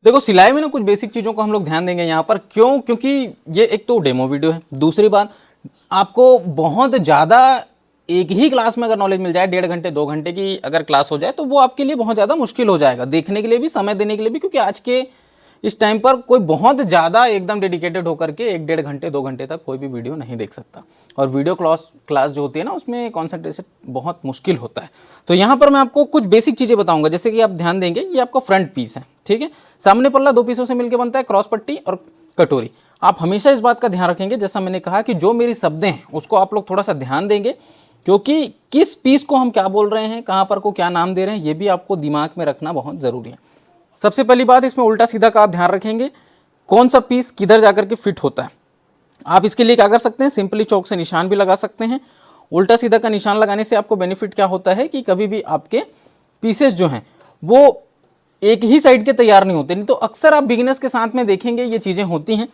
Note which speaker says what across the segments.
Speaker 1: देखो सिलाई में ना कुछ बेसिक चीज़ों को हम लोग ध्यान देंगे यहाँ पर, क्यों? क्योंकि ये एक तो डेमो वीडियो है, दूसरी बात आपको बहुत ज़्यादा एक ही क्लास में अगर नॉलेज मिल जाए, 1.5 घंटे 2 घंटे की अगर क्लास हो जाए तो वो आपके लिए बहुत ज़्यादा मुश्किल हो जाएगा, देखने के लिए भी, समय देने के लिए भी, क्योंकि आज के इस टाइम पर कोई बहुत ज़्यादा एकदम डेडिकेटेड होकर के 1-1.5 घंटे 2 घंटे तक कोई भी वीडियो नहीं देख सकता। और वीडियो क्लास जो होती है ना, उसमें कॉन्सेंट्रेशन बहुत मुश्किल होता है। तो यहाँ पर मैं आपको कुछ बेसिक चीज़ें बताऊंगा, जैसे कि आप ध्यान देंगे, ये आपका फ्रंट पीस है, ठीक है। सामने पल्ला 2 पीसों से मिलकर बनता है, क्रॉस पट्टी और कटोरी। आप हमेशा इस बात का ध्यान रखेंगे, जैसा मैंने कहा कि जो मेरी शब्दें हैं उसको आप लोग थोड़ा सा ध्यान देंगे, क्योंकि किस पीस को हम क्या बोल रहे हैं, कहाँ पर को क्या नाम दे रहे हैं, ये भी आपको दिमाग में रखना बहुत ज़रूरी है। सबसे पहली बात, इसमें उल्टा सीधा का आप ध्यान रखेंगे, कौन सा पीस किधर जाकर के फिट होता है। आप इसके लिए क्या कर सकते हैं, सिंपली चौक से निशान भी लगा सकते हैं। उल्टा सीधा का निशान लगाने से आपको बेनिफिट क्या होता है कि कभी भी आपके पीसेस जो हैं वो एक ही साइड के तैयार नहीं होते। नहीं तो अक्सर आप बिगिनर्स के साथ में देखेंगे ये चीज़ें होती हैं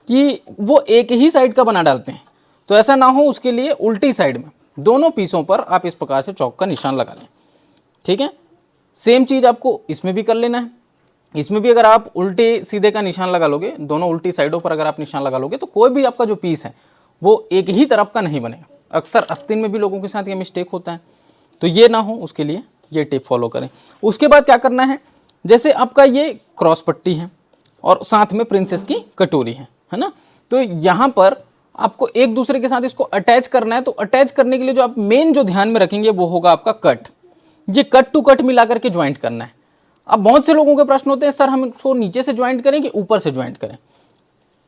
Speaker 1: कि वो एक ही साइड का बना डालते हैं। तो ऐसा ना हो, उसके लिए उल्टी साइड में दोनों पीसों पर आप इस प्रकार से चौक का निशान लगा लें, ठीक है। सेम चीज़ आपको इसमें भी कर लेना है। इसमें भी अगर आप उल्टे सीधे का निशान लगा लोगे, दोनों उल्टी साइडों पर अगर आप निशान लगा लोगे, तो कोई भी आपका जो पीस है वो एक ही तरफ का नहीं बनेगा। अक्सर आस्तीन में भी लोगों के साथ ये मिस्टेक होता है, तो ये ना हो उसके लिए ये टिप फॉलो करें। उसके बाद क्या करना है, जैसे आपका ये क्रॉस पट्टी है और साथ में प्रिंसेस की कटोरी है ना, तो यहाँ पर आपको एक दूसरे के साथ इसको अटैच करना है। तो अटैच करने के लिए जो आप मेन जो ध्यान में रखेंगे वो होगा आपका कट। ये कट टू कट मिला करके ज्वाइंट करना है। अब बहुत से लोगों के प्रश्न होते हैं, सर हम इसको नीचे से ज्वाइंट करें कि ऊपर से ज्वाइंट करें।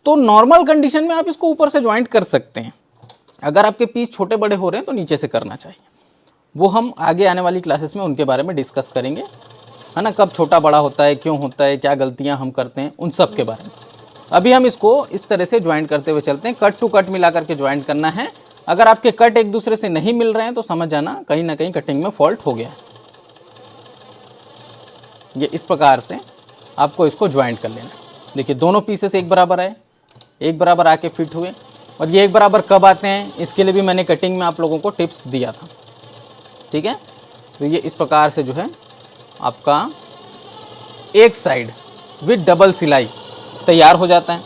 Speaker 1: तो नॉर्मल कंडीशन में आप इसको ऊपर से ज्वाइंट कर सकते हैं। अगर आपके पीस छोटे बड़े हो रहे हैं तो नीचे से करना चाहिए। वो हम आगे आने वाली क्लासेस में उनके बारे में डिस्कस करेंगे, है ना, कब छोटा बड़ा होता है, क्यों होता है, क्या गलतियां हम करते हैं, उन सब के बारे में। अभी हम इसको इस तरह से ज्वाइंट करते हुए चलते हैं। कट टू कट मिला करके ज्वाइंट करना है। अगर आपके कट एक दूसरे से नहीं मिल रहे हैं तो समझ जाना कहीं ना कहीं कटिंग में फॉल्ट हो गया है। ये इस प्रकार से आपको इसको ज्वाइंट कर लेना। देखिए दोनों पीसेस एक बराबर आए, एक बराबर आके फिट हुए। और ये एक बराबर कब आते हैं, इसके लिए भी मैंने कटिंग में आप लोगों को टिप्स दिया था, ठीक है। तो ये इस प्रकार से जो है आपका एक साइड विद डबल सिलाई तैयार हो जाता है,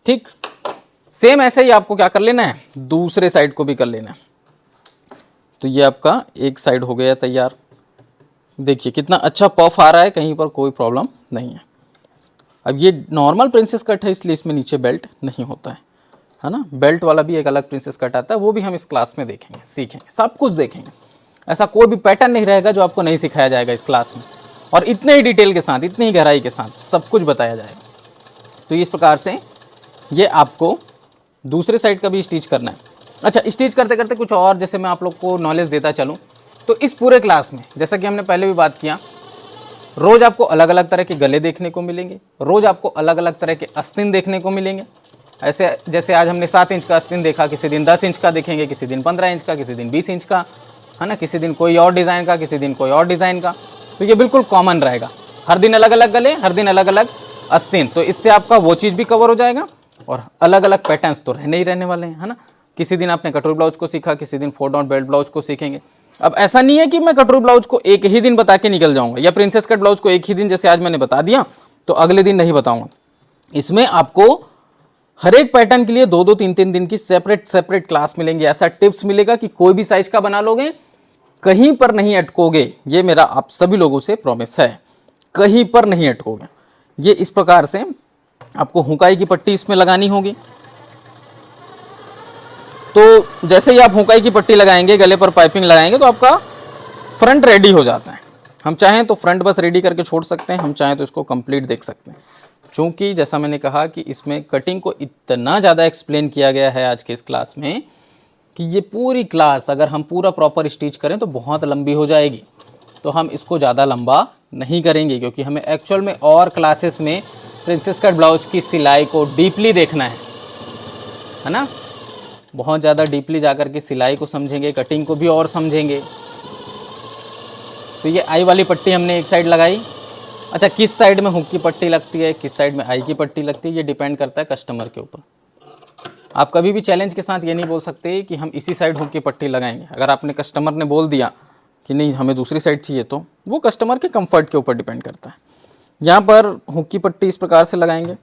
Speaker 1: ठीक। सेम ऐसे ही आपको क्या कर लेना है, दूसरे साइड को भी कर लेना है। तो ये आपका एक साइड हो गया तैयार। देखिए कितना अच्छा पफ आ रहा है, कहीं पर कोई प्रॉब्लम नहीं है। अब ये नॉर्मल प्रिंसेस कट है, इसलिए इसमें नीचे बेल्ट नहीं होता है ना। बेल्ट वाला भी एक अलग प्रिंसेस कट आता है, वो भी हम इस क्लास में देखेंगे, सीखेंगे, सब कुछ देखेंगे। ऐसा कोई भी पैटर्न नहीं रहेगा जो आपको नहीं सिखाया जाएगा इस क्लास में, और इतने ही डिटेल के साथ, इतनी ही गहराई के साथ सब कुछ बताया जाएगा। तो इस प्रकार से ये आपको दूसरे साइड का भी स्टिच करना है। अच्छा, स्टिच करते करते कुछ और जैसे मैं आप लोग को नॉलेज देता चलूँ, तो इस पूरे क्लास में जैसा कि हमने पहले भी बात किया, रोज़ आपको अलग अलग तरह के गले देखने को मिलेंगे, रोज़ आपको अलग अलग तरह के आस्तीन देखने को मिलेंगे। ऐसे जैसे आज हमने 7 इंच का आस्तीन देखा, किसी दिन 10 इंच का देखेंगे, किसी दिन 15 इंच का, किसी दिन 20 इंच का, है ना, किसी दिन कोई और डिज़ाइन का, किसी दिन कोई और डिज़ाइन का। तो ये बिल्कुल कॉमन रहेगा, हर दिन अलग अलग गले, हर दिन अलग अलग आस्तीन। तो इससे आपका वो चीज़ भी कवर हो जाएगा, और अलग अलग पैटर्न्स तो रहने ही रहने वाले हैं, है ना। किसी दिन आपने कटोरी ब्लाउज को सीखा, किसी दिन 4 डॉट बेल्ट ब्लाउज को सीखेंगे। अब ऐसा नहीं है कि मैं कटोरी ब्लाउज को एक ही दिन बता के निकल जाऊंगा, या प्रिंसेस कट ब्लाउज को एक ही दिन जैसे आज मैंने बता दिया तो अगले दिन नहीं बताऊंगा। इसमें आपको हर एक पैटर्न के लिए 2-2, 3-3 दिन की सेपरेट क्लास मिलेंगी। ऐसा टिप्स मिलेगा कि कोई भी साइज का बना लोगे, कहीं पर नहीं अटकोगे। ये मेरा आप सभी लोगों से प्रॉमिस है, कहीं पर नहीं अटकोगे। ये इस प्रकार से आपको हुकाई की पट्टी इसमें लगानी होगी। तो जैसे ही आप हुकाई की पट्टी लगाएंगे, गले पर पाइपिंग लगाएंगे, तो आपका फ्रंट रेडी हो जाता है। हम चाहें तो फ्रंट बस रेडी करके छोड़ सकते हैं, हम चाहें तो इसको कंप्लीट देख सकते हैं। चूँकि जैसा मैंने कहा कि इसमें कटिंग को इतना ज़्यादा एक्सप्लेन किया गया है आज के इस क्लास में कि ये पूरी क्लास अगर हम पूरा प्रॉपर स्टिच करें तो बहुत लंबी हो जाएगी। तो हम इसको ज़्यादा लंबा नहीं करेंगे, क्योंकि हमें एक्चुअल में और क्लासेस में प्रिंसेस कट ब्लाउज की सिलाई को डीपली देखना है ना। बहुत ज़्यादा डीपली जाकर के सिलाई को समझेंगे, कटिंग को भी और समझेंगे। तो ये आई वाली पट्टी हमने एक साइड लगाई। अच्छा, किस साइड में हुक की पट्टी लगती है, किस साइड में आई की पट्टी लगती है, ये डिपेंड करता है कस्टमर के ऊपर। आप कभी भी चैलेंज के साथ ये नहीं बोल सकते कि हम इसी साइड हुक की पट्टी लगाएंगे। अगर आपने कस्टमर ने बोल दिया कि नहीं हमें दूसरी साइड चाहिए, तो वो कस्टमर के कंफर्ट के ऊपर डिपेंड करता है। यहाँ पर हुक की पट्टी इस प्रकार से लगाएंगे।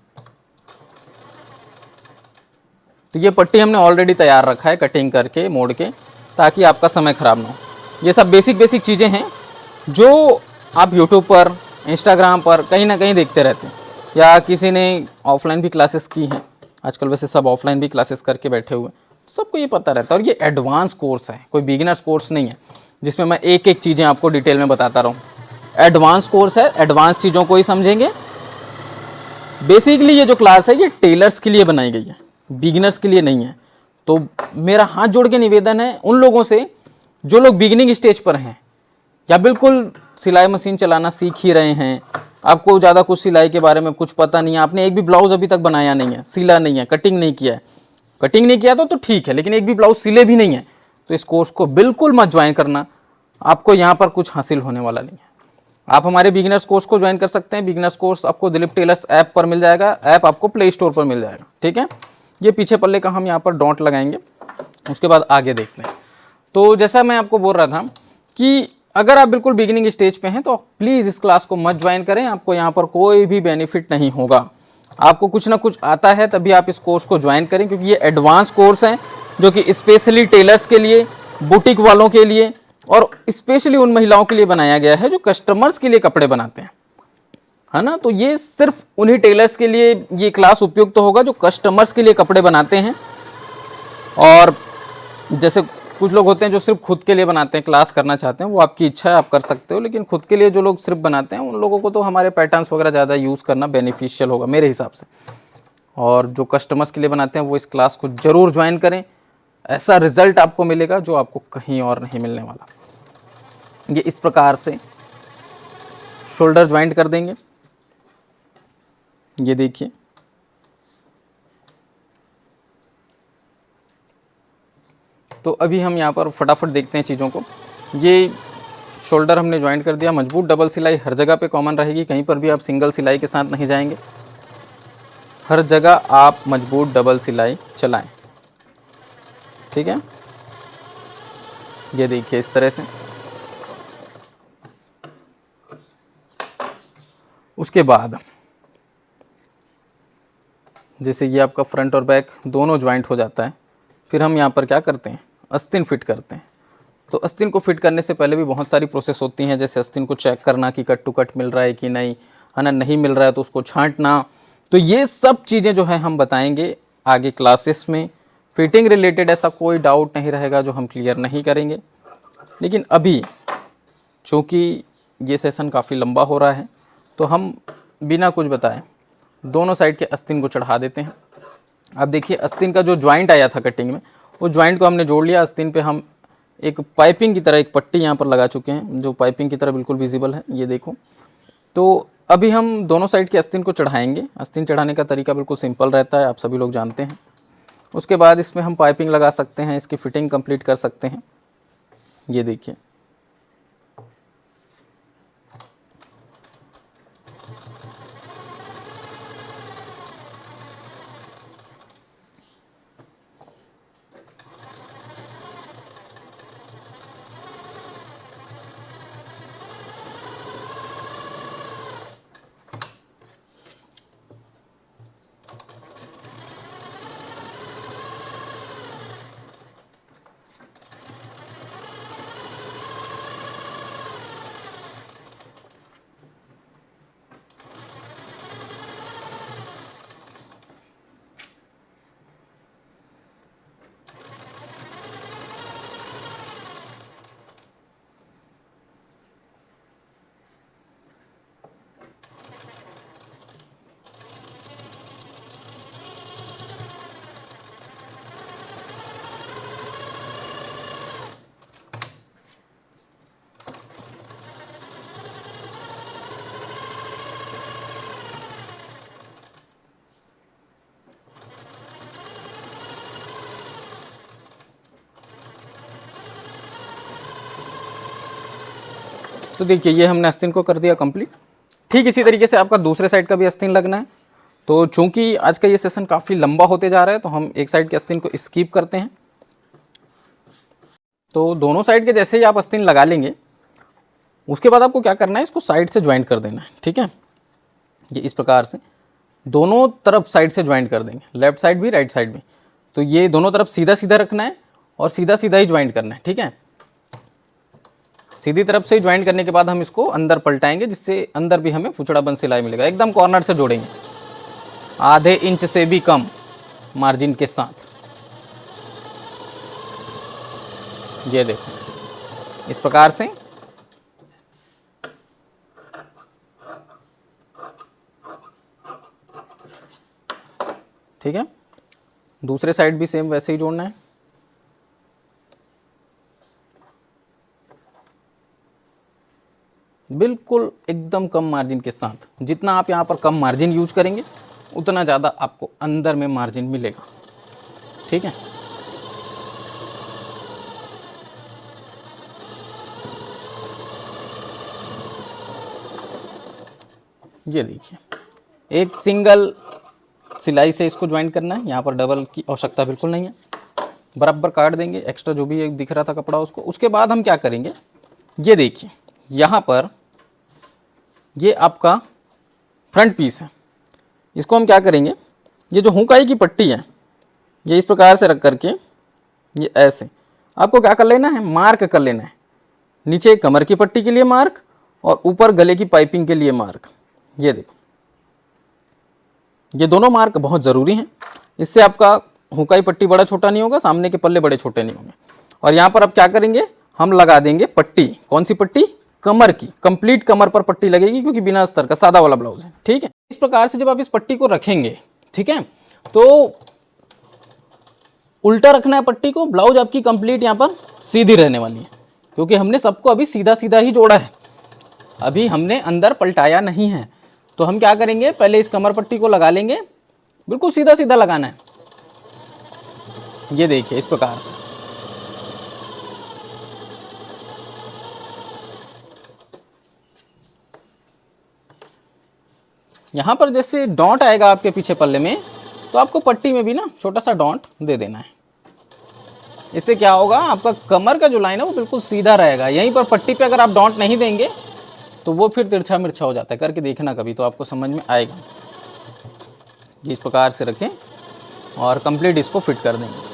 Speaker 1: तो ये पट्टी हमने ऑलरेडी तैयार रखा है कटिंग करके मोड़ के, ताकि आपका समय खराब ना हो। ये सब बेसिक चीज़ें हैं जो आप यूट्यूब पर, इंस्टाग्राम पर कहीं ना कहीं देखते रहते हैं, या किसी ने ऑफलाइन भी क्लासेस की हैं। आजकल वैसे सब ऑफलाइन भी क्लासेस करके बैठे हुए हैं, सबको ये पता रहता है। और ये एडवांस कोर्स है, कोई बिगिनर्स कोर्स नहीं है जिसमें मैं एक एक चीज़ें आपको डिटेल में बताता रहूँ। एडवांस कोर्स है, एडवांस चीज़ों को ही समझेंगे। बेसिकली ये जो क्लास है ये टेलर्स के लिए बनाई गई है, बिगिनर्स के लिए नहीं है। तो मेरा हाथ जोड़ के निवेदन है उन लोगों से जो लोग बिगिनिंग स्टेज पर हैं, या बिल्कुल सिलाई मशीन चलाना सीख ही रहे हैं, आपको ज़्यादा कुछ सिलाई के बारे में कुछ पता नहीं है, आपने एक भी ब्लाउज़ अभी तक बनाया नहीं है, सिला नहीं है, कटिंग नहीं किया है। कटिंग नहीं किया तो ठीक है, लेकिन एक भी ब्लाउज़ सिले भी नहीं है, तो इस कोर्स को बिल्कुल मत ज्वाइन करना। आपको यहाँ पर कुछ हासिल होने वाला नहीं है। आप हमारे बिगिनर्स कोर्स को ज्वाइन कर सकते हैं। बिगिनर्स कोर्स आपको दिलीप टेलर्स ऐप पर मिल जाएगा, ऐप आपको प्ले स्टोर पर मिल जाएगा, ठीक है। ये पीछे पल्ले का हम यहाँ पर डॉट लगाएंगे, उसके बाद आगे देखते हैं। तो जैसा मैं आपको बोल रहा था कि अगर आप बिल्कुल बिगिनिंग स्टेज पे हैं तो प्लीज़ इस क्लास को मत ज्वाइन करें। आपको यहाँ पर कोई भी बेनिफिट नहीं होगा। आपको कुछ ना कुछ आता है तभी आप इस कोर्स को ज्वाइन करें, क्योंकि ये एडवांस कोर्स है जो कि स्पेशली टेलर्स के लिए, बुटीक वालों के लिए और स्पेशली उन महिलाओं के लिए बनाया गया है जो कस्टमर्स के लिए कपड़े बनाते हैं, है ना। तो ये सिर्फ उन्हीं टेलर्स के लिए ये क्लास उपयुक्त तो होगा जो कस्टमर्स के लिए कपड़े बनाते हैं। और जैसे कुछ लोग होते हैं जो सिर्फ खुद के लिए बनाते हैं, क्लास करना चाहते हैं, वो आपकी इच्छा है, आप कर सकते हो। लेकिन खुद के लिए जो लोग सिर्फ बनाते हैं उन लोगों को तो हमारे पैटर्न्स वगैरह ज़्यादा यूज़ करना बेनिफिशियल होगा मेरे हिसाब से। और जो कस्टमर्स के लिए बनाते हैं वो इस क्लास को ज़रूर ज्वाइन करें। ऐसा रिजल्ट आपको मिलेगा जो आपको कहीं और नहीं मिलने वाला। ये इस प्रकार से शोल्डर ज्वाइंट कर देंगे, ये देखिए। तो अभी हम यहाँ पर फटाफट देखते हैं चीज़ों को। ये शोल्डर हमने ज्वाइंट कर दिया। मजबूत डबल सिलाई हर जगह पे कॉमन रहेगी, कहीं पर भी आप सिंगल सिलाई के साथ नहीं जाएंगे। हर जगह आप मजबूत डबल सिलाई चलाएं, ठीक है। ये देखिए इस तरह से। उसके बाद जैसे ये आपका फ्रंट और बैक दोनों ज्वाइंट हो जाता है, फिर हम यहाँ पर क्या करते हैं, आस्तीन फिट करते हैं। तो आस्तीन को फिट करने से पहले भी बहुत सारी प्रोसेस होती हैं, जैसे आस्तीन को चेक करना कि कट टू कट मिल रहा है कि नहीं, है ना। नहीं मिल रहा है तो उसको छांटना। तो ये सब चीज़ें जो है हम बताएंगे आगे क्लासेस में। फिटिंग रिलेटेड ऐसा कोई डाउट नहीं रहेगा जो हम क्लियर नहीं करेंगे। लेकिन अभी चूँकि ये सेशन काफ़ी लंबा हो रहा है तो हम बिना कुछ बताए दोनों साइड के आस्तीन को चढ़ा देते हैं। अब देखिए आस्तीन का जो ज्वाइंट आया था कटिंग में, वो ज्वाइंट को हमने जोड़ लिया। आस्तीन पे हम एक पाइपिंग की तरह एक पट्टी यहाँ पर लगा चुके हैं, जो पाइपिंग की तरह बिल्कुल विजिबल है, ये देखो। तो अभी हम दोनों साइड के आस्तीन को चढ़ाएंगे। आस्तीन चढ़ाने का तरीका बिल्कुल सिंपल रहता है, आप सभी लोग जानते हैं। उसके बाद इसमें हम पाइपिंग लगा सकते हैं, इसकी फिटिंग कंप्लीट कर सकते हैं। ये देखिए तो देखिए ये हमने आस्तीन को कर दिया कंप्लीट। ठीक इसी तरीके से आपका दूसरे साइड का भी आस्तीन लगना है। तो चूंकि आज का ये सेशन काफ़ी लंबा होते जा रहा है तो हम एक साइड के आस्तीन को स्किप करते हैं। तो दोनों साइड के जैसे ही आप आस्तीन लगा लेंगे, उसके बाद आपको क्या करना है, इसको साइड से ज्वाइंट कर देना है, ठीक है। ये इस प्रकार से दोनों तरफ साइड से ज्वाइंट कर देंगे, लेफ्ट साइड भी राइट साइड भी। तो ये दोनों तरफ सीधा सीधा रखना है और सीधा सीधा ही ज्वाइंट करना है, ठीक है। सीधी तरफ से ज्वाइंट करने के बाद हम इसको अंदर पलटाएंगे, जिससे अंदर भी हमें फुचड़ा बंद सिलाई मिलेगा। एकदम कॉर्नर से जोड़ेंगे, आधे इंच से भी कम मार्जिन के साथ। ये देखो इस प्रकार से। ठीक है, दूसरे साइड भी सेम वैसे ही जोड़ना है। बिल्कुल एकदम कम मार्जिन के साथ। जितना आप यहाँ पर कम मार्जिन यूज करेंगे उतना ज़्यादा आपको अंदर में मार्जिन मिलेगा, ठीक है। ये देखिए, एक सिंगल सिलाई से इसको ज्वाइंट करना है, यहाँ पर डबल की आवश्यकता बिल्कुल नहीं है। बराबर काट देंगे एक्स्ट्रा जो भी दिख रहा था कपड़ा उसको। उसके बाद हम क्या करेंगे, ये देखिए यहाँ पर ये आपका फ्रंट पीस है, इसको हम क्या करेंगे, ये जो हुकाई की पट्टी है ये इस प्रकार से रख करके ये ऐसे आपको क्या कर लेना है, मार्क कर लेना है। नीचे कमर की पट्टी के लिए मार्क और ऊपर गले की पाइपिंग के लिए मार्क। ये देखो, ये दोनों मार्क बहुत ज़रूरी हैं, इससे आपका हुकाई पट्टी बड़ा छोटा नहीं होगा, सामने के पल्ले बड़े छोटे नहीं होंगे। और यहाँ पर अब क्या करेंगे, हम लगा देंगे पट्टी। कौन सी पट्टी, कमर की, कंप्लीट कमर पर पट्टी लगेगी, क्योंकि बिना अस्तर का सादा वाला ब्लाउज है, ठीक है। इस प्रकार से जब आप इस पट्टी को रखेंगे, ठीक है, तो उल्टा रखना है पट्टी को। ब्लाउज आपकी कंप्लीट यहाँ पर सीधी रहने वाली है, क्योंकि हमने सबको अभी सीधा सीधा ही जोड़ा है, अभी हमने अंदर पलटाया नहीं है। तो हम क्या करेंगे, पहले इस कमर पट्टी को लगा लेंगे, बिल्कुल सीधा सीधा लगाना है। ये देखिए इस प्रकार से। यहाँ पर जैसे डॉट आएगा आपके पीछे पल्ले में, तो आपको पट्टी में भी ना छोटा सा डॉट दे देना है। इससे क्या होगा, आपका कमर का जो लाइन है वो बिल्कुल सीधा रहेगा। यहीं पर पट्टी पे अगर आप डॉट नहीं देंगे तो वो फिर तिरछा मिर्छा हो जाता है। करके देखना कभी, तो आपको समझ में आएगा। इस प्रकार से रखें और कंप्लीट इसको फिट कर देंगे।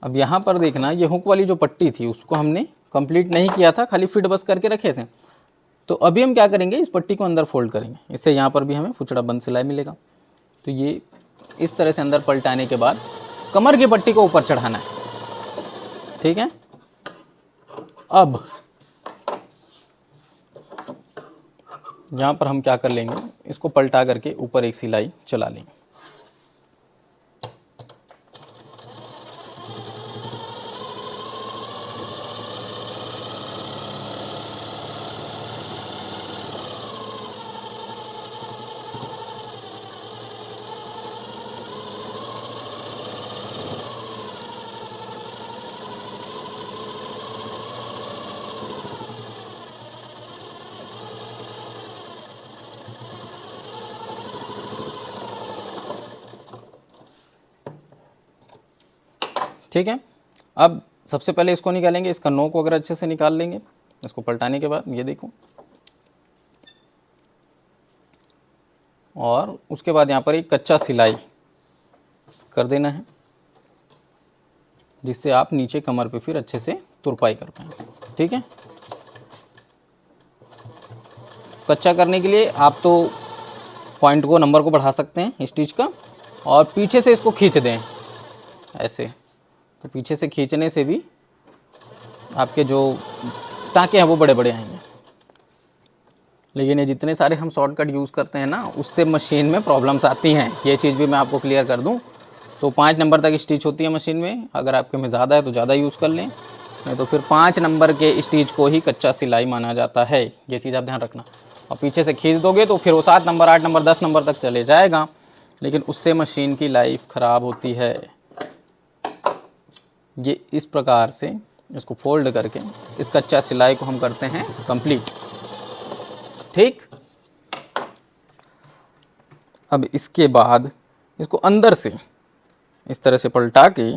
Speaker 1: अब यहाँ पर देखना, ये हुक वाली जो पट्टी थी उसको हमने कंप्लीट नहीं किया था, खाली फिट बस करके रखे थे। तो अभी हम क्या करेंगे, इस पट्टी को अंदर फोल्ड करेंगे, इससे यहाँ पर भी हमें फुचड़ा बंद सिलाई मिलेगा। तो ये इस तरह से अंदर पलटाने के बाद कमर की पट्टी को ऊपर चढ़ाना है, ठीक है। अब यहाँ पर हम क्या कर लेंगे, इसको पलटा करके ऊपर एक सिलाई चला लेंगे। ठीक है, अब सबसे पहले इसको निकालेंगे, इसका नोक वगैरह अच्छे से निकाल लेंगे। इसको पलटाने के बाद ये देखो, और उसके बाद यहाँ पर एक कच्चा सिलाई कर देना है, जिससे आप नीचे कमर पे फिर अच्छे से तुरपाई कर पाएंगे, ठीक है। कच्चा करने के लिए आप तो पॉइंट को, नंबर को बढ़ा सकते हैं स्टिच का, और पीछे से इसको खींच दें ऐसे। तो पीछे से खींचने से भी आपके जो टाँके हैं वो बड़े बड़े आएंगे। लेकिन ये जितने सारे हम शॉर्टकट यूज़ करते हैं ना, उससे मशीन में प्रॉब्लम्स आती हैं। ये चीज़ भी मैं आपको क्लियर कर दूं। तो 5 नंबर तक स्टिच होती है मशीन में। अगर आपके में ज़्यादा है तो ज़्यादा यूज़ कर लें, नहीं तो फिर 5 नंबर के स्टिच को ही कच्चा सिलाई माना जाता है। ये चीज़ आप ध्यान रखना। और पीछे से खींच दोगे तो फिर वो 7 नंबर, 8 नंबर, 10 नंबर तक चले जाएगा, लेकिन उससे मशीन की लाइफ ख़राब होती है। ये इस प्रकार से इसको फोल्ड करके इस कच्चा सिलाई को हम करते हैं कंप्लीट, ठीक। अब इसके बाद इसको अंदर से इस तरह से पलटा के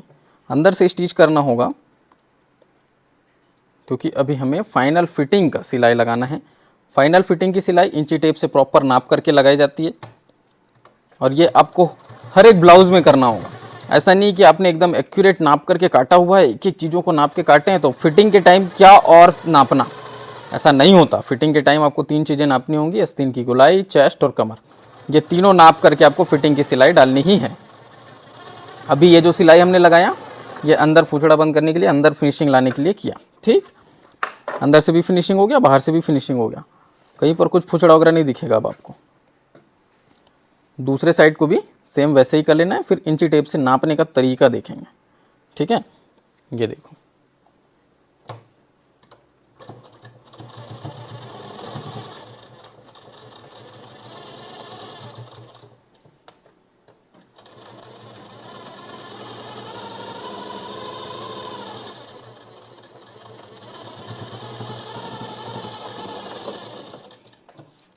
Speaker 1: अंदर से स्टिच करना होगा, क्योंकि अभी हमें फाइनल फिटिंग का सिलाई लगाना है। फाइनल फिटिंग की सिलाई इंची टेप से प्रॉपर नाप करके लगाई जाती है, और ये आपको हर एक ब्लाउज में करना होगा। ऐसा नहीं कि आपने एकदम एक्यूरेट नाप करके काटा हुआ है, एक एक चीज़ों को नाप के काटे हैं तो फिटिंग के टाइम क्या और नापना, ऐसा नहीं होता। फिटिंग के टाइम आपको 3 चीज़ें नापनी होंगी, आस्तीन की गोलाई, चेस्ट और कमर, ये तीनों नाप करके आपको फिटिंग की सिलाई डालनी ही है। अभी ये जो सिलाई हमने लगाया, ये अंदर फुचड़ा बंद करने के लिए, अंदर फिनिशिंग लाने के लिए किया। ठीक, अंदर से भी फिनिशिंग हो गया, बाहर से भी फिनिशिंग हो गया, कहीं पर कुछ फुचड़ा वगैरह नहीं दिखेगा अब आपको। दूसरे साइड को भी सेम वैसे ही कर लेना है। फिर इंची टेप से नापने का तरीका देखेंगे। ठीक है, ये देखो,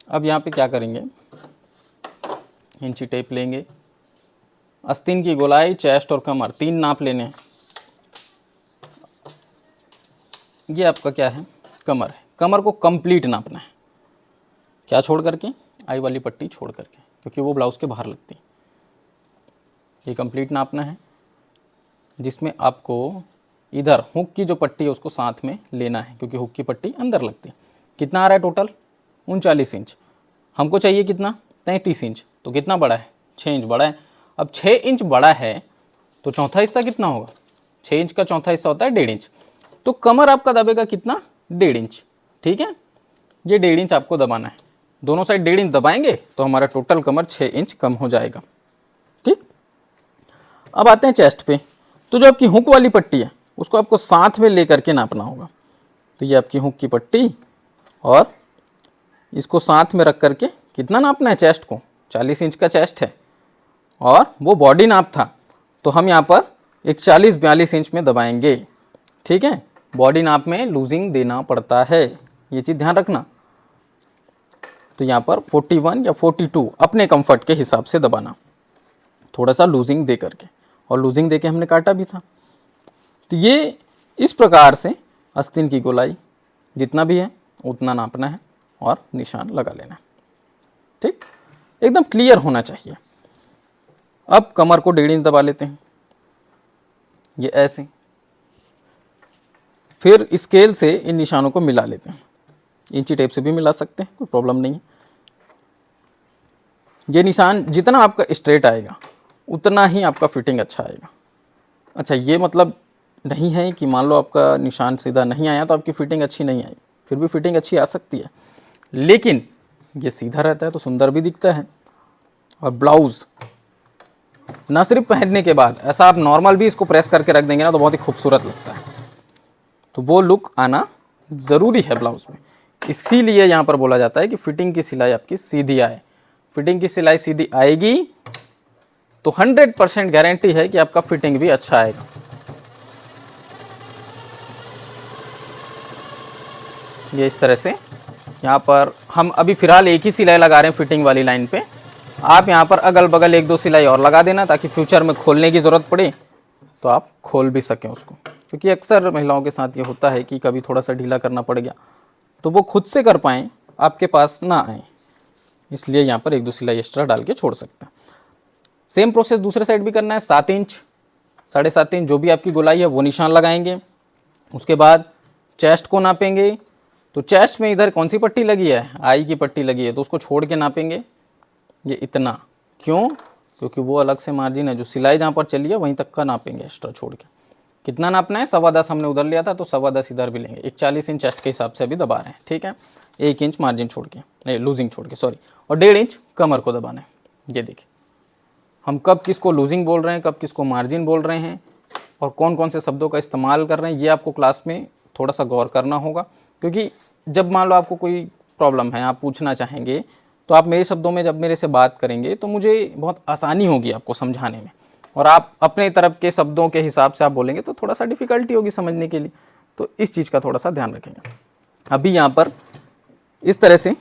Speaker 1: अब यहाँ पे क्या करेंगे, इंची टेप लेंगे, आस्तीन की गोलाई, चेस्ट और कमर 3 नाप लेने हैं। ये आपका क्या है, कमर है। कमर को कंप्लीट नापना है, क्या छोड़ करके, आई वाली पट्टी छोड़ करके, क्योंकि वो ब्लाउज के बाहर लगती है। ये कंप्लीट नापना है, जिसमें आपको इधर हुक की जो पट्टी है उसको साथ में लेना है, क्योंकि हुक की पट्टी अंदर लगती है। कितना आ रहा है टोटल, 39 इंच। हमको चाहिए कितना, 33 इंच। तो कितना बड़ा है, 6 इंच बड़ा है। अब 6 इंच बड़ा है तो चौथा हिस्सा कितना होगा, 6 इंच का चौथा हिस्सा होता है 1.5 इंच। तो कमर आपका दबेगा कितना, 1.5 इंच। ठीक है, ये 1.5 इंच आपको दबाना है। दोनों साइड 1.5 इंच दबाएंगे तो हमारा टोटल कमर 6 इंच कम हो जाएगा। ठीक, अब आते हैं चेस्ट पे। तो जो आपकी हुक वाली पट्टी है उसको आपको साथ में लेकर के नापना होगा। तो ये आपकी हुक की पट्टी और इसको साथ में रख करके कितना नापना है, चेस्ट को 40 इंच का चेस्ट है और वो बॉडी नाप था, तो हम यहाँ पर एक 40-42 इंच में दबाएंगे। ठीक है, बॉडी नाप में लूजिंग देना पड़ता है, ये चीज़ ध्यान रखना। तो यहाँ पर 41 या 42 अपने कंफर्ट के हिसाब से दबाना, थोड़ा सा लूजिंग दे करके, और लूजिंग दे के हमने काटा भी था। तो ये इस प्रकार से आस्तीन की गोलाई जितना भी है उतना नापना है और निशान लगा लेना है। ठीक, एकदम क्लियर होना चाहिए। अब कमर को 1.5 इंच दबा लेते हैं, ये ऐसे। फिर स्केल से इन निशानों को मिला लेते हैं, इंची टेप से भी मिला सकते हैं, कोई प्रॉब्लम नहीं है। ये निशान जितना आपका स्ट्रेट आएगा उतना ही आपका फिटिंग अच्छा आएगा। अच्छा, ये मतलब नहीं है कि मान लो आपका निशान सीधा नहीं आया तो आपकी फिटिंग अच्छी नहीं आई, फिर भी फिटिंग अच्छी आ सकती है। लेकिन ये सीधा रहता है तो सुंदर भी दिखता है, और ब्लाउज़ ना सिर्फ पहनने के बाद, ऐसा आप नॉर्मल भी इसको प्रेस करके रख देंगे ना तो बहुत ही खूबसूरत लगता है। तो वो लुक आना ज़रूरी है ब्लाउज़ में। इसीलिए यहाँ पर बोला जाता है कि फिटिंग की सिलाई आपकी सीधी आए। फिटिंग की सिलाई सीधी आएगी तो 100% गारंटी है कि आपका फिटिंग भी अच्छा आएगा। ये इस तरह से यहाँ पर हम अभी फ़िलहाल एक ही सिलाई लगा रहे हैं फिटिंग वाली लाइन पे। आप यहाँ पर अगल बगल 1-2 सिलाई और लगा देना, ताकि फ्यूचर में खोलने की ज़रूरत पड़े तो आप खोल भी सकें उसको। क्योंकि अक्सर महिलाओं के साथ ये होता है कि कभी थोड़ा सा ढीला करना पड़ गया तो वो खुद से कर पाएँ, आपके पास ना आए, इसलिए यहाँ पर 1-2 सिलाई एक्स्ट्रा डाल के छोड़ सकते हैं। सेम प्रोसेस दूसरे साइड भी करना है। 7 इंच 7.5 इंच जो भी आपकी गोलाई है वो निशान लगाएंगे। उसके बाद चेस्ट को नापेंगे। तो चेस्ट में इधर कौन सी पट्टी लगी है, आई की पट्टी लगी है, तो उसको छोड़ के नापेंगे ये इतना। क्यों, क्योंकि वो अलग से मार्जिन है, जो सिलाई जहाँ पर चली है वहीं तक का नापेंगे एक्स्ट्रा छोड़ के। कितना नापना है, 10.25 हमने उधर लिया था तो 10.25 इधर भी लेंगे। 41 इंच चेस्ट के हिसाब से अभी दबा रहे हैं। ठीक है, 1 इंच मार्जिन छोड़ के, नहीं लूजिंग छोड़ के, सॉरी, और 1.5 इंच कमर को दबाना है। ये देखिए हम कब किसको लूजिंग बोल रहे हैं, कब किसको मार्जिन बोल रहे हैं, और कौन कौन से शब्दों का इस्तेमाल कर रहे हैं, ये आपको क्लास में थोड़ा सा गौर करना होगा। क्योंकि जब मान लो आपको कोई प्रॉब्लम है, आप पूछना चाहेंगे, तो आप मेरे शब्दों में जब मेरे से बात करेंगे तो मुझे बहुत आसानी होगी आपको समझाने में, और आप अपने तरफ के शब्दों के हिसाब से आप बोलेंगे तो थोड़ा सा डिफ़िकल्टी होगी समझने के लिए। तो इस चीज़ का थोड़ा सा ध्यान रखेंगे। अभी यहाँ पर इस तरह से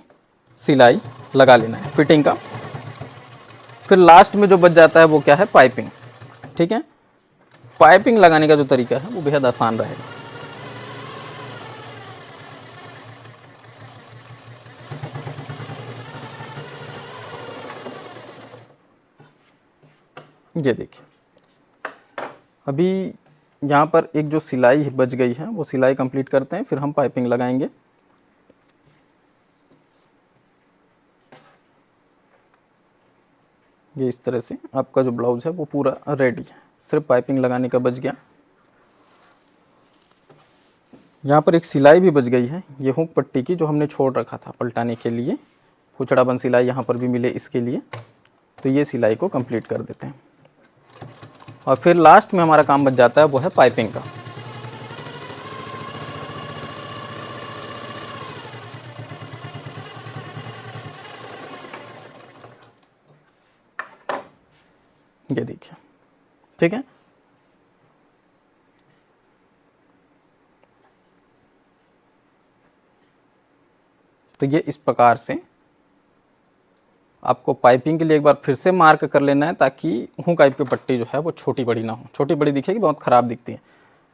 Speaker 1: सिलाई लगा लेना है फिटिंग का। फिर लास्ट में जो बच जाता है वो क्या है, पाइपिंग। ठीक है, पाइपिंग लगाने का जो तरीका है वो बेहद आसान रहेगा। ये देखिए, अभी यहाँ पर एक जो सिलाई बच गई है वो सिलाई कंप्लीट करते हैं, फिर हम पाइपिंग लगाएंगे। ये इस तरह से आपका जो ब्लाउज है वो पूरा रेडी है, सिर्फ पाइपिंग लगाने का बच गया। यहाँ पर एक सिलाई भी बच गई है, ये हुक पट्टी की जो हमने छोड़ रखा था पलटाने के लिए, कुचड़ा बंद सिलाई यहाँ पर भी मिले इसके लिए, तो ये सिलाई को कंप्लीट कर देते हैं। और फिर लास्ट में हमारा काम बच जाता है वो है पाइपिंग का। ये देखिए, ठीक है। तो ये इस प्रकार से आपको पाइपिंग के लिए एक बार फिर से मार्क कर लेना है, ताकि हुक टाइप की पट्टी जो है वो छोटी बड़ी ना हो। छोटी बड़ी दिखेगी बहुत ख़राब दिखती है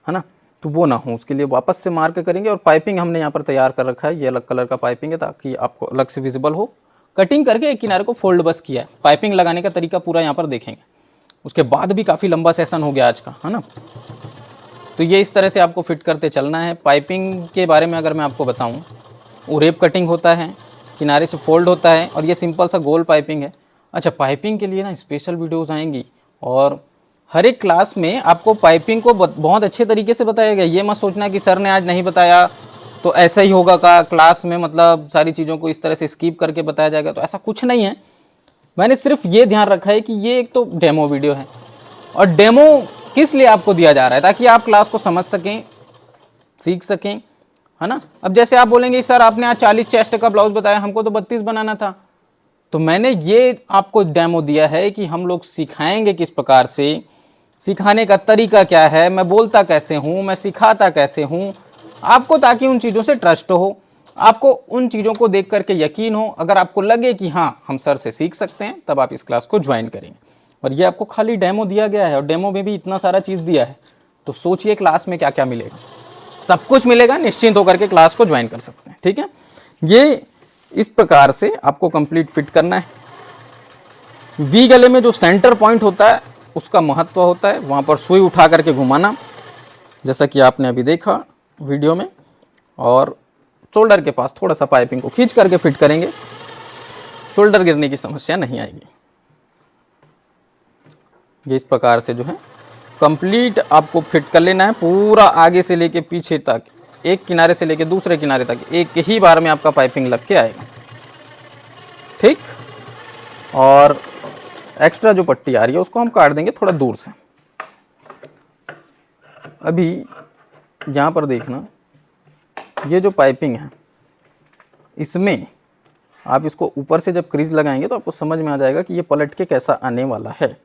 Speaker 1: ना, तो वो ना हो, उसके लिए वापस से मार्क करेंगे। और पाइपिंग हमने यहाँ पर तैयार कर रखा है, ये अलग कलर का पाइपिंग है ताकि आपको अलग से विजिबल हो। कटिंग करके एक किनारे को फोल्ड बस किया है। पाइपिंग लगाने का तरीका पूरा यहाँ पर देखेंगे। उसके बाद भी काफ़ी लंबा सेशन हो गया आज का, है ना। तो ये इस तरह से आपको फिट करते चलना है। पाइपिंग के बारे में अगर मैं आपको बताऊँ, वो रेप कटिंग होता है, किनारे से फोल्ड होता है, और ये सिंपल सा गोल पाइपिंग है। अच्छा, पाइपिंग के लिए ना स्पेशल वीडियोस आएंगी, और हर एक क्लास में आपको पाइपिंग को बहुत अच्छे तरीके से बताया गया। ये मत सोचना कि सर ने आज नहीं बताया तो ऐसा ही होगा का क्लास में, मतलब सारी चीज़ों को इस तरह से स्किप करके बताया जाएगा, तो ऐसा कुछ नहीं है। मैंने सिर्फ ये ध्यान रखा है कि ये एक तो डेमो वीडियो है, और डेमो किस लिए आपको दिया जा रहा है, ताकि आप क्लास को समझ सकें, सीख सकें, है ना। अब जैसे आप बोलेंगे सर आपने आज 40 चेस्ट का ब्लाउज बताया, हमको तो 32 बनाना था, तो मैंने ये आपको डेमो दिया है कि हम लोग सिखाएंगे किस प्रकार से, सिखाने का तरीका क्या है, मैं बोलता कैसे हूँ, मैं सिखाता कैसे हूँ आपको, ताकि उन चीज़ों से ट्रस्ट हो, आपको उन चीज़ों को देख करके यकीन हो। अगर आपको लगे कि हाँ हम सर से सीख सकते हैं, तब आप इस क्लास को ज्वाइन करेंगे। और ये आपको खाली डेमो दिया गया है, और डेमो में भी इतना सारा चीज़ दिया है, तो सोचिए क्लास में क्या क्या मिलेगा। सब कुछ मिलेगा, निश्चिंत होकर के क्लास को ज्वाइन कर सकते हैं, ठीक है। ये इस प्रकार से आपको कंप्लीट फिट करना है। वी गले में जो सेंटर पॉइंट होता है उसका महत्व होता है, वहाँ पर सुई उठा करके घुमाना, जैसा कि आपने अभी देखा वीडियो में, और शोल्डर के पास थोड़ा सा पाइपिंग को खींच करके फिट करेंगे, शोल्डर गिरने की समस्या नहीं आएगी। ये इस प्रकार से जो है कंप्लीट आपको फिट कर लेना है, पूरा आगे से लेके पीछे तक, एक किनारे से लेके दूसरे किनारे तक एक ही बार में आपका पाइपिंग लग के आएगा, ठीक। और एक्स्ट्रा जो पट्टी आ रही है उसको हम काट देंगे थोड़ा दूर से। अभी यहाँ पर देखना, ये जो पाइपिंग है इसमें आप इसको ऊपर से जब क्रीज लगाएंगे तो आपको समझ में आ जाएगा कि ये पलट के कैसा आने वाला है,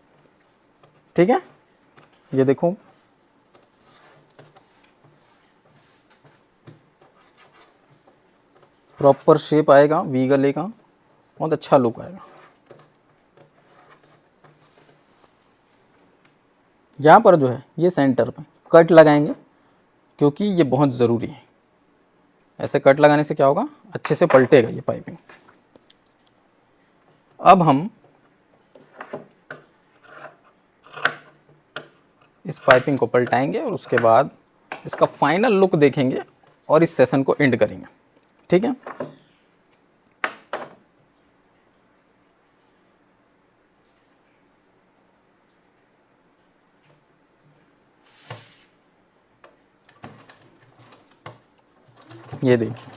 Speaker 1: ठीक है। ये देखो, प्रॉपर शेप आएगा वी गले का, बहुत अच्छा लुक आएगा। यहाँ पर जो है ये सेंटर पे कट लगाएंगे, क्योंकि ये बहुत ज़रूरी है। ऐसे कट लगाने से क्या होगा, अच्छे से पलटेगा ये पाइपिंग। अब हम इस पाइपिंग को पलटाएंगे और उसके बाद इसका फाइनल लुक देखेंगे और इस सेशन को एंड करेंगे, ठीक है। ये देखिए,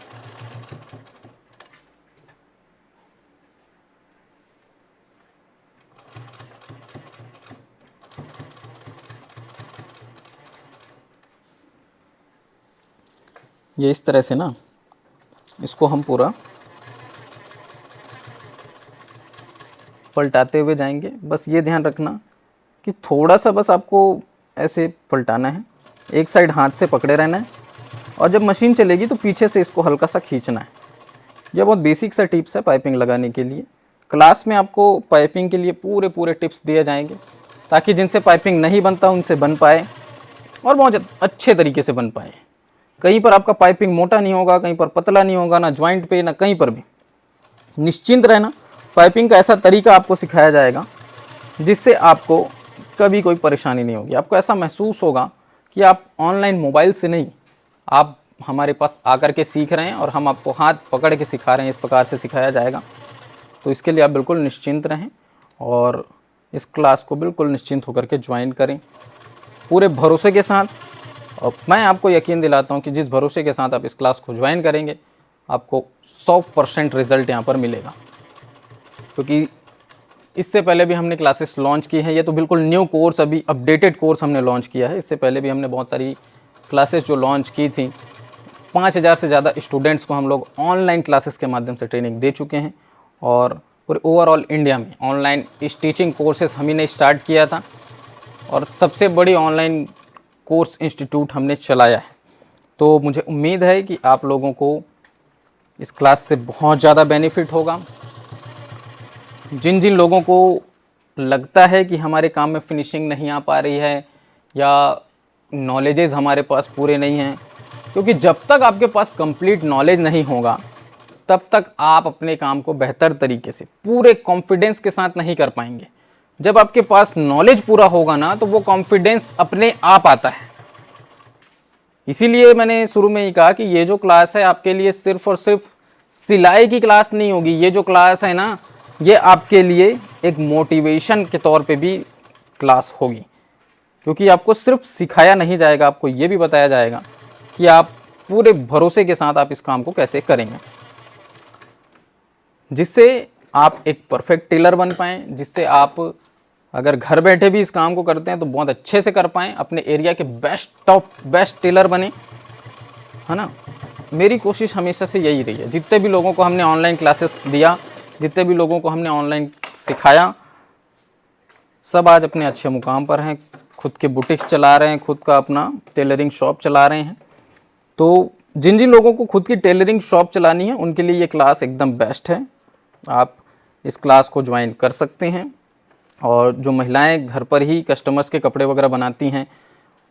Speaker 1: ये इस तरह से ना इसको हम पूरा पलटाते हुए जाएंगे। बस ये ध्यान रखना कि थोड़ा सा बस आपको ऐसे पलटाना है, एक साइड हाथ से पकड़े रहना है, और जब मशीन चलेगी तो पीछे से इसको हल्का सा खींचना है। यह बहुत बेसिक सा टिप्स है पाइपिंग लगाने के लिए। क्लास में आपको पाइपिंग के लिए पूरे टिप्स दिए जाएंगे, ताकि जिनसे पाइपिंग नहीं बनता उनसे बन पाए और बहुत अच्छे तरीके से बन पाए। कहीं पर आपका पाइपिंग मोटा नहीं होगा, कहीं पर पतला नहीं होगा, ना ज्वाइंट पे ना कहीं पर भी। निश्चिंत रहना, पाइपिंग का ऐसा तरीका आपको सिखाया जाएगा जिससे आपको कभी कोई परेशानी नहीं होगी। आपको ऐसा महसूस होगा कि आप ऑनलाइन मोबाइल से नहीं, आप हमारे पास आकर के सीख रहे हैं और हम आपको हाथ पकड़ के सिखा रहे हैं, इस प्रकार से सिखाया जाएगा। तो इसके लिए आप बिल्कुल निश्चिंत रहें और इस क्लास को बिल्कुल निश्चिंत होकर के ज्वाइन करें पूरे भरोसे के साथ। और मैं आपको यकीन दिलाता हूं कि जिस भरोसे के साथ आप इस क्लास को ज्वाइन करेंगे आपको 100% रिज़ल्ट यहाँ पर मिलेगा। क्योंकि इससे पहले भी हमने क्लासेस लॉन्च की हैं, ये तो बिल्कुल न्यू कोर्स, अभी अपडेटेड कोर्स हमने लॉन्च किया है। इससे पहले भी हमने बहुत सारी क्लासेस जो लॉन्च की थी, 5000 से ज़्यादा स्टूडेंट्स को हम लोग ऑनलाइन क्लासेस के माध्यम से ट्रेनिंग दे चुके हैं। और पूरे ओवरऑल इंडिया में ऑनलाइन टीचिंग कोर्सेस हम ही ने स्टार्ट किया था और सबसे बड़ी ऑनलाइन कोर्स इंस्टीट्यूट हमने चलाया है। तो मुझे उम्मीद है कि आप लोगों को इस क्लास से बहुत ज़्यादा बेनिफिट होगा। जिन जिन लोगों को लगता है कि हमारे काम में फिनिशिंग नहीं आ पा रही है या नॉलेजेस हमारे पास पूरे नहीं हैं, क्योंकि जब तक आपके पास कंप्लीट नॉलेज नहीं होगा तब तक आप अपने काम को बेहतर तरीके से पूरे कॉन्फिडेंस के साथ नहीं कर पाएंगे। जब आपके पास नॉलेज पूरा होगा ना तो वो कॉन्फिडेंस अपने आप आता है। इसीलिए मैंने शुरू में ही कहा कि ये जो क्लास है आपके लिए सिर्फ और सिर्फ सिलाई की क्लास नहीं होगी। ये जो क्लास है ना, ये आपके लिए एक मोटिवेशन के तौर पे भी क्लास होगी, क्योंकि आपको सिर्फ सिखाया नहीं जाएगा, आपको ये भी बताया जाएगा कि आप पूरे भरोसे के साथ आप इस काम को कैसे करेंगे, जिससे आप एक परफेक्ट टेलर बन पाएँ, जिससे आप अगर घर बैठे भी इस काम को करते हैं तो बहुत अच्छे से कर पाएँ, अपने एरिया के बेस्ट टेलर बने, है ना। मेरी कोशिश हमेशा से यही रही है। जितने भी लोगों को हमने ऑनलाइन क्लासेस दिया, जितने भी लोगों को हमने ऑनलाइन सिखाया, सब आज अपने अच्छे मुकाम पर हैं, खुद के बुटीक्स चला रहे हैं, खुद का अपना टेलरिंग शॉप चला रहे हैं। तो जिन जिन लोगों को खुद की टेलरिंग शॉप चलानी है उनके लिए ये क्लास एकदम बेस्ट है। आप इस क्लास को ज्वाइन कर सकते हैं। और जो महिलाएं घर पर ही कस्टमर्स के कपड़े वगैरह बनाती हैं,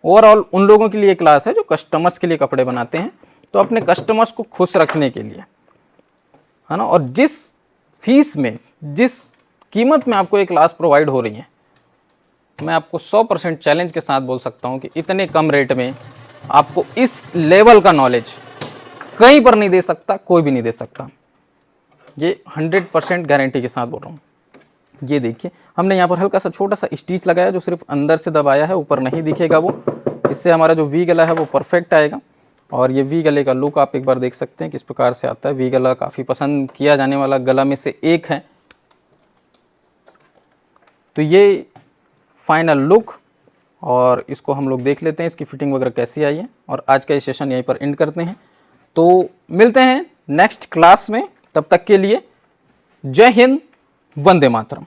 Speaker 1: ओवरऑल उन लोगों के लिए क्लास है जो कस्टमर्स के लिए कपड़े बनाते हैं। तो अपने कस्टमर्स को खुश रखने के लिए, है ना, और जिस फीस में, जिस कीमत में आपको ये क्लास प्रोवाइड हो रही है, मैं आपको 100% चैलेंज के साथ बोल सकता हूँ कि इतने कम रेट में आपको इस लेवल का नॉलेज कहीं पर नहीं दे सकता, कोई भी नहीं दे सकता। ये 100% गारंटी के साथ बोल रहा हूँ। ये देखिए, हमने यहाँ पर हल्का सा छोटा सा स्टिच लगाया जो सिर्फ अंदर से दबाया है, ऊपर नहीं दिखेगा वो। इससे हमारा जो वी गला है वो परफेक्ट आएगा। और ये वी गले का लुक आप एक बार देख सकते हैं किस प्रकार से आता है। वी गला काफ़ी पसंद किया जाने वाला गला में से एक है। तो ये फाइनल लुक, और इसको हम लोग देख लेते हैं इसकी फिटिंग वगैरह कैसी आई है। और आज का ये सेशन यहीं पर एंड करते हैं। तो मिलते हैं नेक्स्ट क्लास में, तब तक के लिए जय हिंद, वंदे मातरम।